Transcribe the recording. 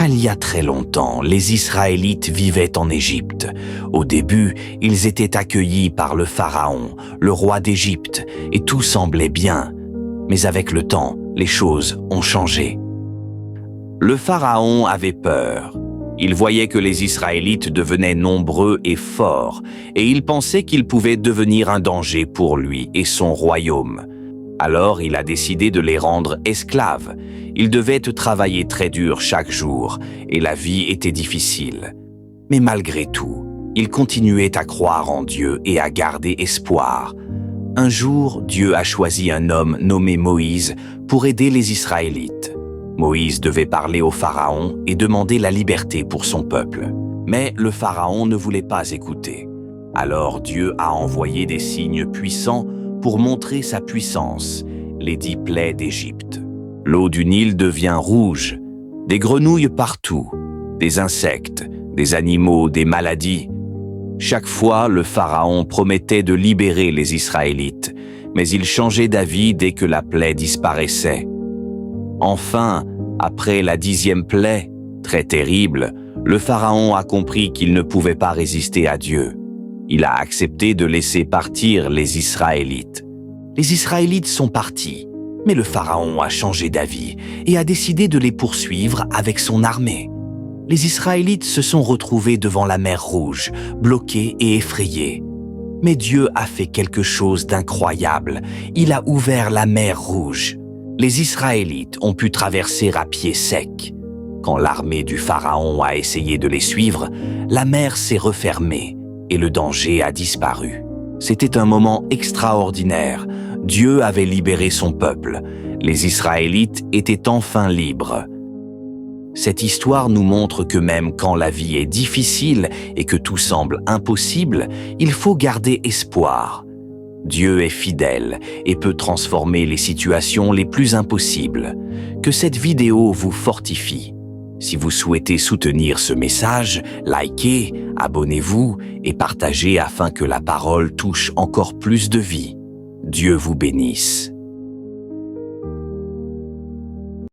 Il y a très longtemps, les Israélites vivaient en Égypte. Au début, ils étaient accueillis par le Pharaon, le roi d'Égypte, et tout semblait bien. Mais avec le temps, les choses ont changé. Le Pharaon avait peur. Il voyait que les Israélites devenaient nombreux et forts, et il pensait qu'ils pouvaient devenir un danger pour lui et son royaume. Alors il a décidé de les rendre esclaves. Ils devaient travailler très dur chaque jour, et la vie était difficile. Mais malgré tout, ils continuaient à croire en Dieu et à garder espoir. Un jour, Dieu a choisi un homme nommé Moïse pour aider les Israélites. Moïse devait parler au Pharaon et demander la liberté pour son peuple. Mais le Pharaon ne voulait pas écouter. Alors Dieu a envoyé des signes puissants pour montrer sa puissance, les 10 plaies d'Égypte. L'eau du Nil devient rouge, des grenouilles partout, des insectes, des animaux, des maladies. Chaque fois, le Pharaon promettait de libérer les Israélites, mais il changeait d'avis dès que la plaie disparaissait. Enfin, après la 10e plaie, très terrible, le Pharaon a compris qu'il ne pouvait pas résister à Dieu. Il a accepté de laisser partir les Israélites. Les Israélites sont partis, mais le Pharaon a changé d'avis et a décidé de les poursuivre avec son armée. Les Israélites se sont retrouvés devant la mer Rouge, bloqués et effrayés. Mais Dieu a fait quelque chose d'incroyable. Il a ouvert la mer Rouge. Les Israélites ont pu traverser à pied sec. Quand l'armée du Pharaon a essayé de les suivre, la mer s'est refermée et le danger a disparu. C'était un moment extraordinaire. Dieu avait libéré son peuple. Les Israélites étaient enfin libres. Cette histoire nous montre que même quand la vie est difficile et que tout semble impossible, il faut garder espoir. Dieu est fidèle et peut transformer les situations les plus impossibles. Que cette vidéo vous fortifie. Si vous souhaitez soutenir ce message, likez, abonnez-vous et partagez afin que la parole touche encore plus de vies. Dieu vous bénisse.